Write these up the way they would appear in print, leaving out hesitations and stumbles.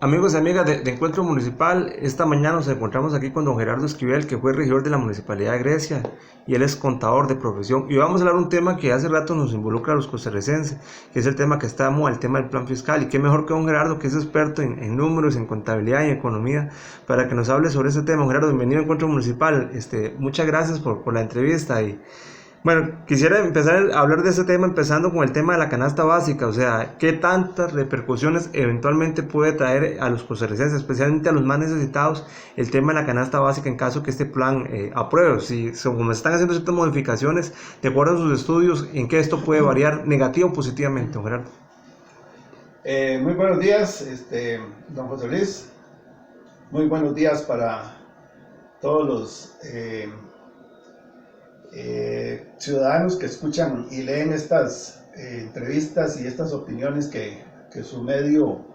Amigos y amigas de Encuentro Municipal, esta mañana nos encontramos aquí con don Gerardo Esquivel, que fue regidor de la Municipalidad de Grecia y él es contador de profesión. Y vamos a hablar de un tema que hace rato nos involucra a los costarricenses, que es el tema que estamos, el tema del plan fiscal. Y qué mejor que don Gerardo, que es experto en números, en contabilidad y en economía, para que nos hable sobre ese tema. Don Gerardo, bienvenido a Encuentro Municipal. Muchas gracias por la entrevista. Bueno, quisiera empezar a hablar de este tema empezando con el tema de la canasta básica, o sea, qué tantas repercusiones eventualmente puede traer a los costarricenses, especialmente a los más necesitados, el tema de la canasta básica en caso que este plan apruebe. Si como están haciendo ciertas modificaciones, de acuerdo a sus estudios, en qué esto puede variar negativo o positivamente, don Gerardo. Muy buenos días, don José Luis. Muy buenos días para todos los ciudadanos que escuchan y leen estas entrevistas y estas opiniones que su medio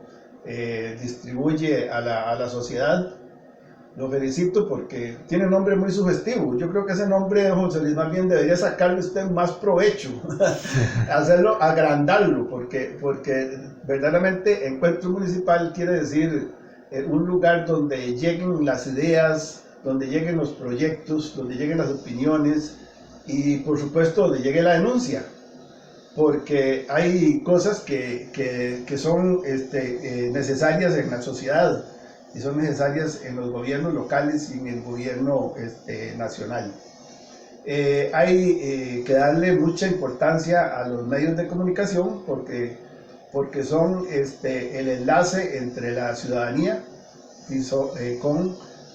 distribuye a la sociedad. Lo felicito porque tiene un nombre muy sugestivo. Yo creo que ese nombre, José Luis, más bien debería sacarle usted más provecho, hacerlo, agrandarlo, porque verdaderamente Encuentro Municipal quiere decir un lugar donde lleguen las ideas, donde lleguen los proyectos, donde lleguen las opiniones y por supuesto donde llegue la denuncia, porque hay cosas que son necesarias en la sociedad y son necesarias en los gobiernos locales y en el gobierno nacional. Hay que darle mucha importancia a los medios de comunicación porque son el enlace entre la ciudadanía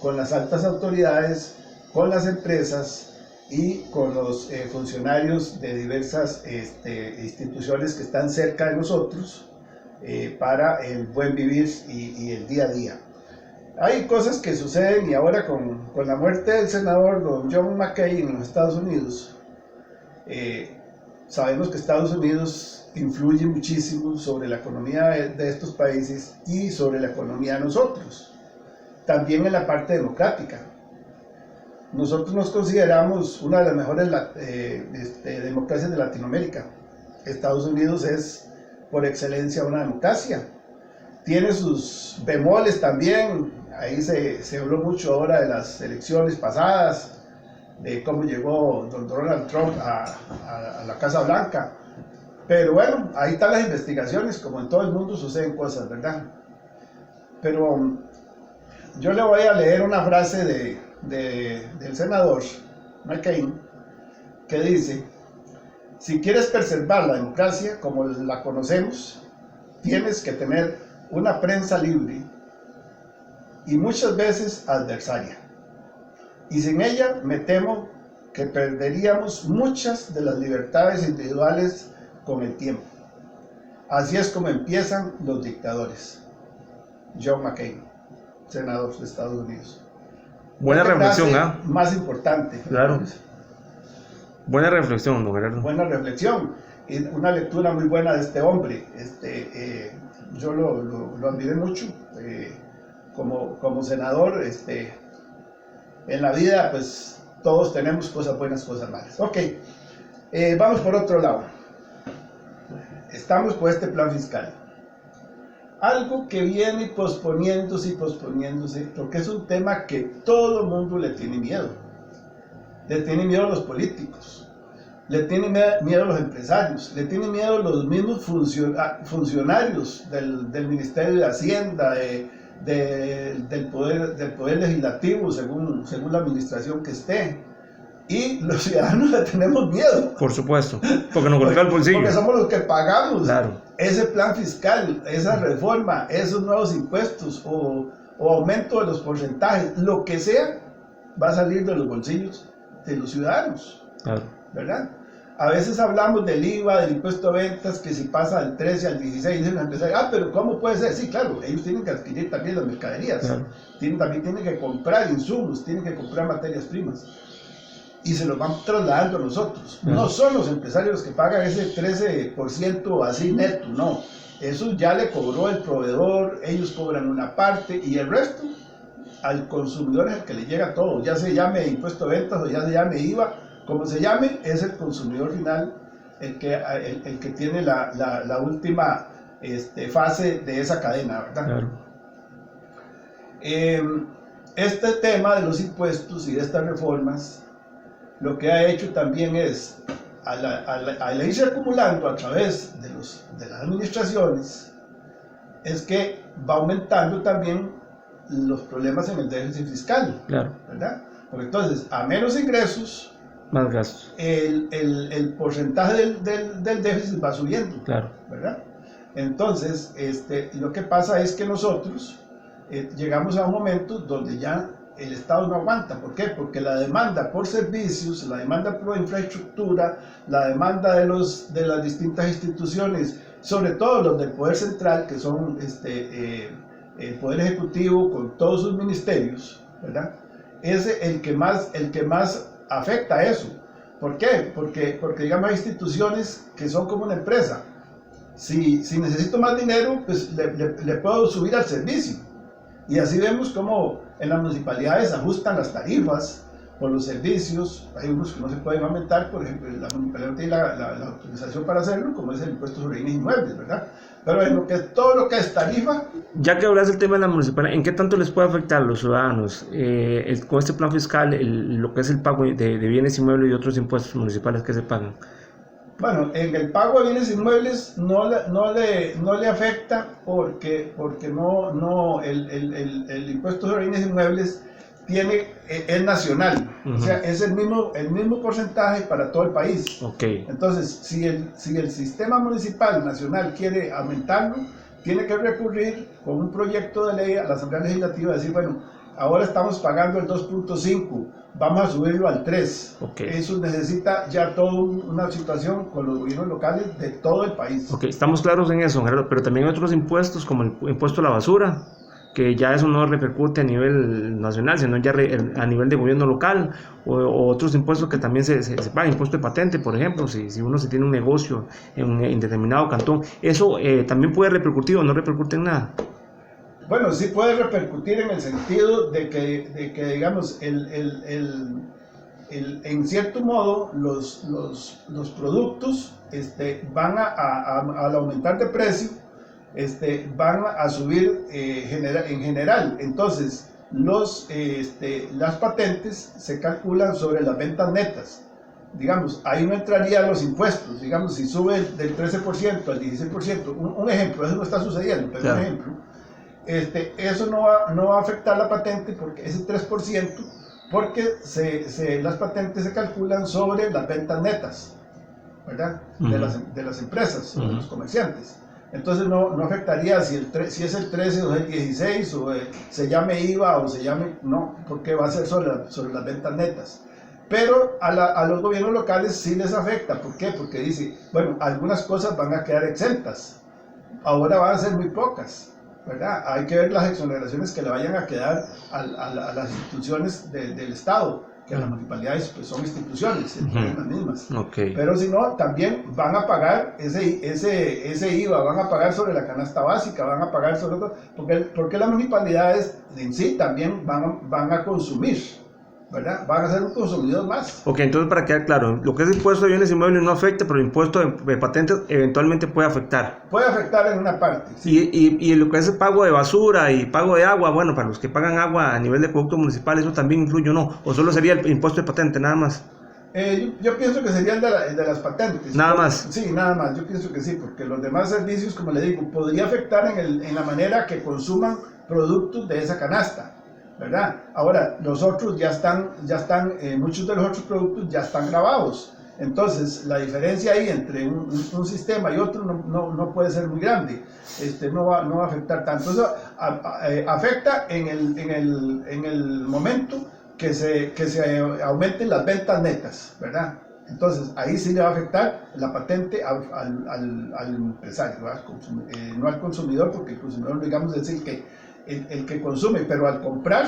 con las altas autoridades, con las empresas y con los funcionarios de diversas instituciones que están cerca de nosotros para el buen vivir y el día a día. Hay cosas que suceden y ahora con la muerte del senador don John McCain en los Estados Unidos, sabemos que Estados Unidos influye muchísimo sobre la economía de estos países y sobre la economía de nosotros, también en la parte democrática. Nosotros nos consideramos una de las mejores democracias de Latinoamérica. Estados Unidos es por excelencia una democracia. Tiene sus bemoles también. Ahí se habló mucho ahora de las elecciones pasadas, de cómo llegó don Donald Trump a la Casa Blanca. Pero bueno, ahí están las investigaciones, como en todo el mundo suceden cosas, ¿verdad? Pero yo le voy a leer una frase del senador McCain que dice: si quieres preservar la democracia como la conocemos, tienes que tener una prensa libre y muchas veces adversaria, y sin ella me temo que perderíamos muchas de las libertades individuales con el tiempo. Así es como empiezan los dictadores. John McCain, senador de Estados Unidos. Buena reflexión, ¿ah? Más importante. Claro. Buena reflexión, don Gerardo. Buena reflexión. Y una lectura muy buena de este hombre. Yo lo admiré mucho. Como senador, en la vida, pues, todos tenemos cosas buenas, cosas malas. Ok, vamos por otro lado. Estamos por este plan fiscal. Algo que viene posponiéndose, porque es un tema que todo el mundo le tiene miedo. Le tiene miedo a los políticos, le tiene miedo a los empresarios, le tiene miedo a los mismos funcionarios del Ministerio de Hacienda, del poder legislativo, según la administración que esté. Y los ciudadanos le tenemos miedo. Por supuesto, porque nos golpea el bolsillo. Porque somos los que pagamos, claro, ese plan fiscal, esa reforma, esos nuevos impuestos o aumento de los porcentajes, lo que sea, va a salir de los bolsillos de los ciudadanos, claro, ¿verdad? A veces hablamos del IVA, del impuesto a ventas, que si pasa del 13 al 16, dicen los empresarios, pero ¿cómo puede ser? Sí, claro, ellos tienen que adquirir también las mercaderías, claro, también tienen que comprar insumos, tienen que comprar materias primas, y se los van trasladando a nosotros. No son los empresarios los que pagan ese 13% así neto, no. Eso ya le cobró el proveedor, ellos cobran una parte y el resto al consumidor es el que le llega todo, ya se llame impuesto de ventas o ya se llame IVA, como se llame, es el consumidor final el que tiene la última fase de esa cadena, ¿verdad? Claro. Este tema de los impuestos y de estas reformas, lo que ha hecho también es, al irse acumulando a través de las administraciones, es que va aumentando también los problemas en el déficit fiscal, Claro. ¿verdad? Porque entonces, a menos ingresos, Más gastos. El porcentaje del déficit va subiendo, Claro. ¿verdad? Entonces, lo que pasa es que nosotros llegamos a un momento donde ya el Estado no aguanta. ¿Por qué? Porque la demanda por servicios, la demanda por infraestructura, la demanda de las distintas instituciones, sobre todo los del Poder Central, que son el Poder Ejecutivo con todos sus ministerios, ¿verdad? Es el que más afecta a eso. ¿Por qué? Porque digamos hay instituciones que son como una empresa. Si necesito más dinero, pues le puedo subir al servicio. Y así vemos cómo en las municipalidades ajustan las tarifas por los servicios. Hay unos que no se pueden aumentar, por ejemplo, la municipalidad no tiene la autorización para hacerlo, como es el impuesto sobre bienes inmuebles, ¿verdad? Pero en todo lo que es tarifa... Ya que hablas del tema de la municipalidad, ¿en qué tanto les puede afectar a los ciudadanos con este plan fiscal lo que es el pago de bienes inmuebles y otros impuestos municipales que se pagan? Bueno, en el pago de bienes inmuebles no le afecta porque el impuesto sobre bienes inmuebles es nacional, o sea, es el mismo porcentaje para todo el país. Okay. Entonces, si el sistema municipal nacional quiere aumentarlo, tiene que recurrir con un proyecto de ley a la Asamblea Legislativa y decir, bueno, ahora estamos pagando el 2.5, vamos a subirlo al 3. Okay. Eso necesita ya toda una situación con los gobiernos locales de todo el país. Ok, estamos claros en eso, Gerardo, pero también hay otros impuestos como el impuesto a la basura, que ya eso no repercute a nivel nacional, sino ya a nivel de gobierno local, o otros impuestos que también se pagan, impuesto de patente, por ejemplo, si uno se tiene un negocio en determinado cantón, eso también puede repercutir o no repercute en nada. Bueno, sí puede repercutir en el sentido de que digamos, en cierto modo, los productos van al aumentar de precio, van a subir en general. Entonces, las patentes se calculan sobre las ventas netas. Digamos, ahí no entrarían los impuestos. Digamos, si sube del 13% al 16%, un ejemplo, eso no está sucediendo, pero claro. Un ejemplo. Eso no va a afectar la patente porque ese 3%, porque las patentes se calculan sobre las ventas netas, ¿verdad? De las empresas o de los comerciantes. Entonces no afectaría si es el 13 o el 16 o se llame IVA o se llame, no, porque va a ser sobre las ventas netas. Pero a los gobiernos locales sí les afecta. ¿Por qué? Porque dice, bueno, algunas cosas van a quedar exentas, ahora van a ser muy pocas, ¿verdad? Hay que ver las exoneraciones que le vayan a quedar a las instituciones del Estado, que las municipalidades pues, son instituciones, las mismas. Okay. Pero si no, también van a pagar ese IVA, van a pagar sobre la canasta básica, van a pagar sobre todo, porque las municipalidades en sí también van a consumir, ¿verdad? Van a ser un consumidor más. Ok, entonces para quedar claro, lo que es el impuesto de bienes inmuebles no afecta, pero el impuesto de patentes eventualmente puede afectar. Puede afectar en una parte. Sí. Y lo que es el pago de basura y pago de agua, bueno, para los que pagan agua a nivel de producto municipal, ¿eso también influye o no? ¿O solo sería el impuesto de patente, nada más? Yo pienso que sería el de las patentes. Nada más. Sí, nada más, yo pienso que sí, porque los demás servicios, como le digo, podría afectar en la manera que consuman productos de esa canasta, ¿verdad? Ahora, los otros ya están muchos de los otros productos ya están grabados. Entonces, la diferencia ahí entre un sistema y otro no puede ser muy grande. No va a afectar tanto. Eso afecta en el momento que se aumenten las ventas netas, ¿verdad? Entonces, ahí sí le va a afectar la patente al empresario, no al consumidor, porque el consumidor, digamos, es el que consume, pero al comprar,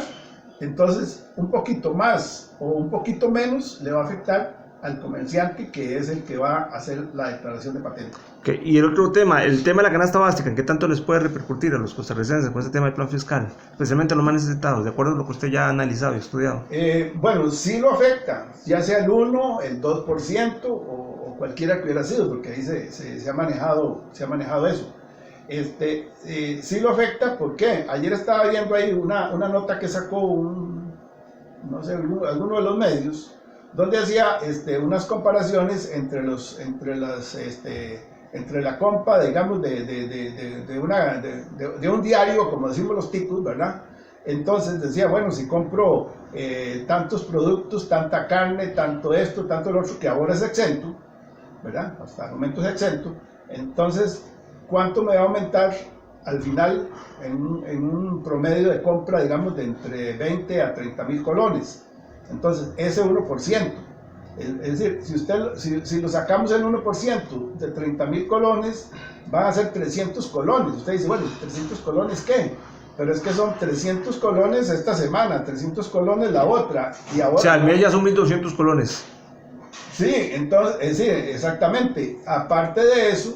entonces un poquito más o un poquito menos le va a afectar al comerciante, que es el que va a hacer la declaración de patente. Okay. Y el otro tema, el tema de la canasta básica, ¿en qué tanto les puede repercutir a los costarricenses con este tema del plan fiscal? Especialmente a los más necesitados, de acuerdo a lo que usted ya ha analizado y estudiado. Bueno, sí lo afecta, ya sea el 1, el 2% o cualquiera que hubiera sido, porque ahí se ha manejado eso. Sí lo afecta. ¿Por qué? Ayer estaba viendo ahí una nota que sacó no sé, alguno de los medios, donde hacía unas comparaciones entre la compra, digamos, de un diario, como decimos los ticos, ¿verdad? Entonces decía, bueno, si compro tantos productos, tanta carne, tanto esto, tanto lo otro, que ahora es exento, ¿verdad? Hasta el momento es exento. Entonces, ¿cuánto me va a aumentar al final en un promedio de compra, digamos, de entre 20 a 30 mil colones? Entonces, ese 1%. Es decir, si lo sacamos el 1% de 30 mil colones, van a ser 300 colones. Usted dice, bueno, ¿300 colones qué? Pero es que son 300 colones esta semana, 300 colones la otra. Y ahora, o sea, al mes ya son 1.200 colones. Sí, entonces, sí, exactamente. Aparte de eso,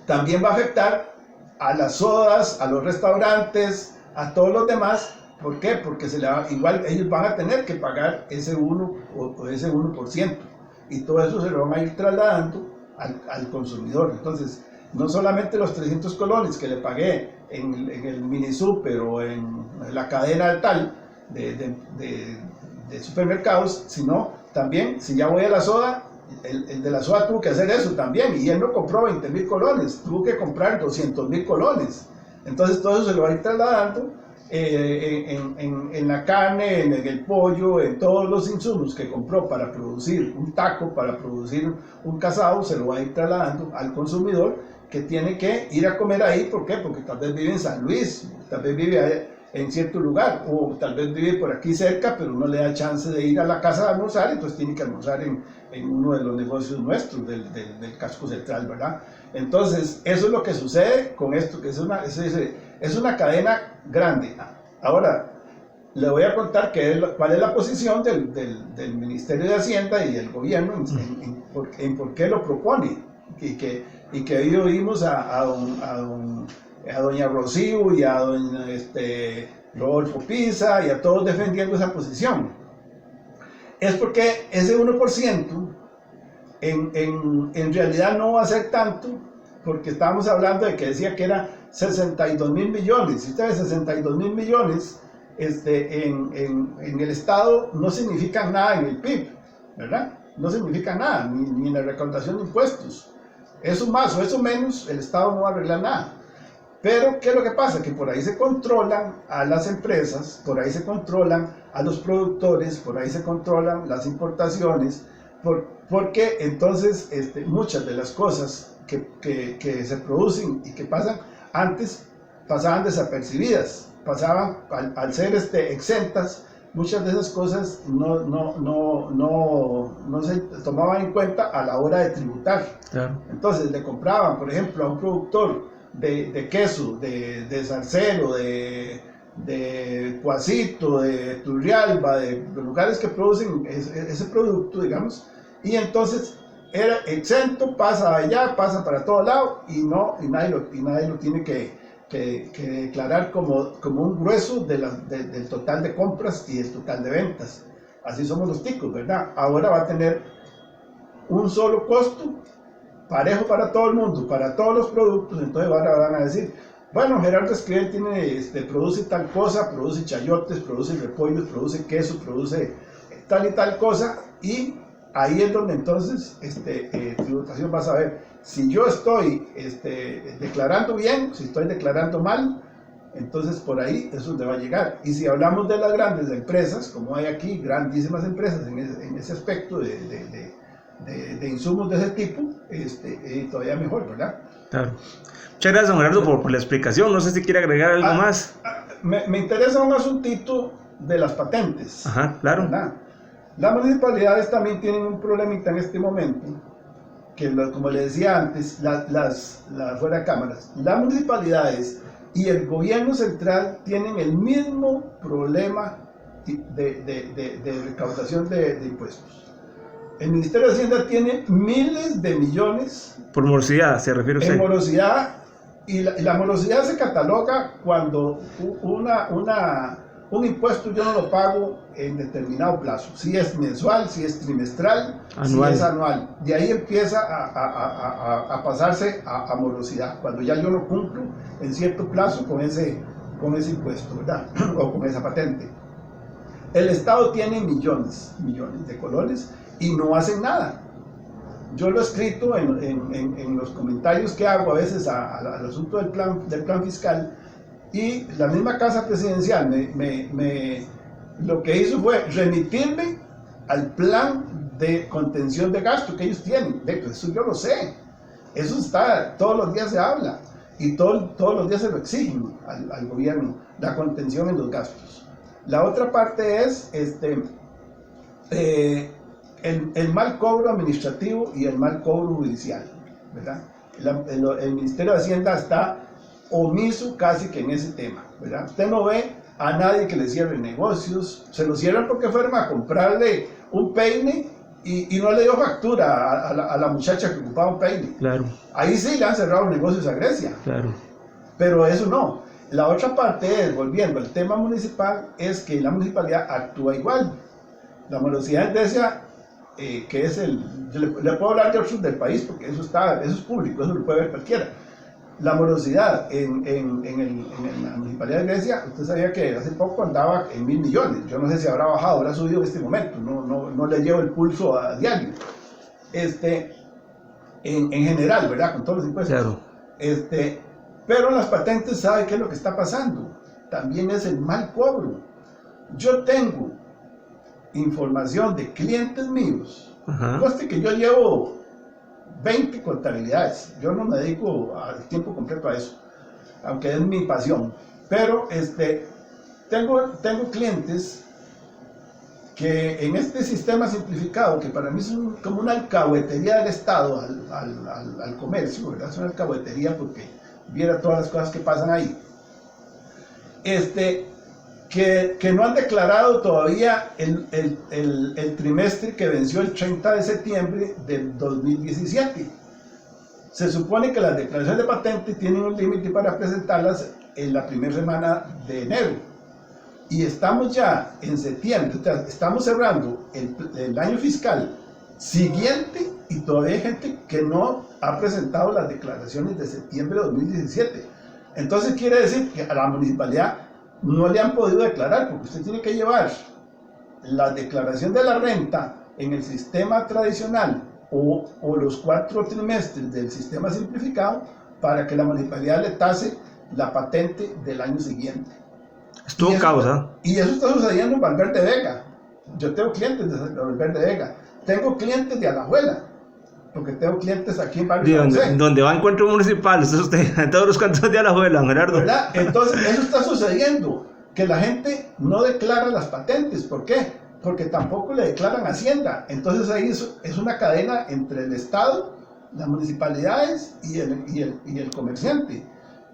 también va a afectar a las sodas, a los restaurantes, a todos los demás. ¿Por qué? Porque igual ellos van a tener que pagar ese 1%. Y todo eso se lo van a ir trasladando al consumidor. Entonces, no solamente los 300 colones que le pagué en el mini super o en la cadena tal de supermercados, sino también, si ya voy a la soda, el de la soda tuvo que hacer eso también, y él no compró 20 mil colones, tuvo que comprar 200 mil colones. Entonces todo eso se lo va a ir trasladando en la carne, en el pollo, en todos los insumos que compró para producir un taco, para producir un casado, se lo va a ir trasladando al consumidor, que tiene que ir a comer ahí. ¿Por qué? Porque tal vez vive en San Luis, tal vez vive en cierto lugar, o tal vez vive por aquí cerca, pero no le da chance de ir a la casa a almorzar, entonces tiene que almorzar en uno de los negocios nuestros del casco central, ¿verdad? Entonces, eso es lo que sucede con esto, que es una cadena grande. Ahora, le voy a contar cuál es la posición del Ministerio de Hacienda y del gobierno en por qué lo propone, y que hoy oímos a doña Rocío y a doña Rodolfo Pisa y a todos defendiendo esa posición. Es porque ese 1% en realidad no va a ser tanto, porque estábamos hablando de que decía que era 62 mil millones. Si ustedes 62 mil millones en el Estado no significan nada en el PIB, ¿verdad? No significan nada, ni en la recaudación de impuestos. Eso más o eso menos, el Estado no va a arreglar nada. Pero, ¿qué es lo que pasa? Que por ahí se controlan a las empresas, por ahí se controlan a los productores, por ahí se controlan las importaciones, porque entonces muchas de las cosas que se producen y que pasan antes pasaban desapercibidas, pasaban al ser exentas. Muchas de esas cosas no se tomaban en cuenta a la hora de tributar. Claro. Entonces le compraban, por ejemplo, a un productor de queso, de Zarcero, de Cuasito, de Turrialba, de los lugares que producen ese producto, digamos, y entonces era exento, pasa allá, pasa para todo lado, y nadie lo tiene que declarar como un grueso del total de compras y del total de ventas. Así somos los ticos, ¿verdad? Ahora va a tener un solo costo, parejo para todo el mundo, para todos los productos. Entonces ahora van a decir, bueno, Gerardo Esquivel produce tal cosa, produce chayotes, produce repollos, produce queso, produce tal y tal cosa, y ahí es donde entonces tributación va a saber si yo estoy declarando bien, si estoy declarando mal. Entonces por ahí es donde va a llegar. Y si hablamos de las grandes empresas, como hay aquí grandísimas empresas en ese aspecto de insumos de ese tipo, todavía mejor, ¿verdad? Claro. Muchas gracias, don Gerardo, por la explicación. No sé si quiere agregar algo más. Me interesa un asuntito de las patentes. Ajá, claro. ¿Verdad? Las municipalidades también tienen un problemita en este momento, que como le decía antes, fuera de cámaras, las municipalidades y el gobierno central tienen el mismo problema de recaudación de impuestos. El Ministerio de Hacienda tiene miles de millones. Por morosidad, ¿se refiere usted? En morosidad, y la morosidad se cataloga cuando un impuesto yo no lo pago en determinado plazo, si es mensual, si es trimestral, anual. si es anual. De ahí empieza a pasarse a morosidad, cuando ya yo no cumplo en cierto plazo con ese impuesto, ¿verdad? O con esa patente. El Estado tiene millones de colones y no hacen nada. Yo lo he escrito en los comentarios que hago a veces al asunto del plan fiscal, y la misma Casa Presidencial lo que hizo fue remitirme al plan de contención de gasto que ellos tienen. Eso yo lo sé, eso está, todos los días se habla y todos los días se lo exigen al gobierno, la contención en los gastos. La otra parte es el mal cobro administrativo y el mal cobro judicial, ¿verdad? El Ministerio de Hacienda está omiso casi que en ese tema, ¿verdad? Usted no ve a nadie que le cierre negocios, se lo cierran porque fueron a comprarle un peine y no le dio factura a la muchacha que ocupaba un peine. Claro. Ahí sí le han cerrado negocios a Grecia. Claro. Pero eso no. La otra parte es, volviendo al tema municipal, es que la municipalidad actúa igual. La morosidad en Grecia, que es le puedo hablar de otros del país porque eso es público, eso lo puede ver cualquiera. La morosidad en la municipalidad de Grecia, usted sabía que hace poco andaba en 1.000 millones. Yo no sé si habrá bajado, habrá subido en este momento, no le llevo el pulso a diario. En general, ¿verdad? Con todos los impuestos. Claro. Pero las patentes, ¿sabe qué es lo que está pasando? También es el mal cobro. Yo tengo información de clientes míos, conste que yo llevo 20 contabilidades, yo no me dedico al tiempo completo a eso, aunque es mi pasión, pero tengo clientes que en este sistema simplificado, que para mí es como una alcahuetería del Estado al comercio, ¿verdad? Es una alcahuetería porque viera todas las cosas que pasan ahí, que no han declarado todavía el trimestre que venció el 30 de septiembre del 2017. Se supone que las declaraciones de patente tienen un límite para presentarlas en la primera semana de enero. Y estamos ya en septiembre, estamos cerrando el año fiscal siguiente y todavía hay gente que no ha presentado las declaraciones de septiembre de 2017. Entonces quiere decir que a la municipalidad no le han podido declarar, porque usted tiene que llevar la declaración de la renta en el sistema tradicional o los 4 trimestres del sistema simplificado para que la municipalidad le tase la patente del año siguiente. Estuvo causa. Y eso está sucediendo en Valverde Vega. Yo tengo clientes de Valverde Vega, tengo clientes de Alajuela, porque tengo clientes aquí en Barrio donde va a encuentro municipal, usted, en todos los cantos de Alajuela, don Gerardo. ¿Verdad? Entonces, eso está sucediendo, que la gente no declara las patentes. ¿Por qué? Porque tampoco le declaran Hacienda. Entonces ahí es una cadena entre el Estado, las municipalidades y el comerciante.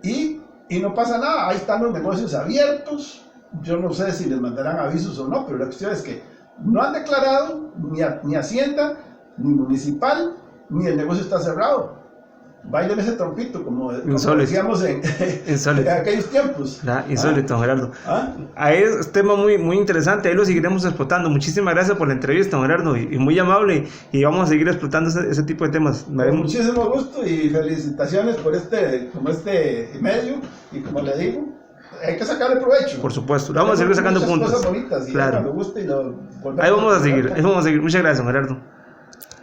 Y no pasa nada, ahí están los negocios abiertos. Yo no sé si les mandarán avisos o no, pero la cuestión es que no han declarado ni Hacienda, ni municipal, ni el negocio está cerrado. Bailen ese trompito, como decíamos en aquellos tiempos. Insólito, don Gerardo. Ahí es un tema muy, muy interesante, ahí lo seguiremos explotando. Muchísimas gracias por la entrevista, don Gerardo, y muy amable, y vamos a seguir explotando ese tipo de temas. Con muchísimo gusto y felicitaciones por este medio, y como le digo, hay que sacarle provecho. Por supuesto, vamos a seguir sacando puntos. Cosas bonitas, y claro. Me gusta y ahí vamos a seguir. Muchas gracias, don Gerardo.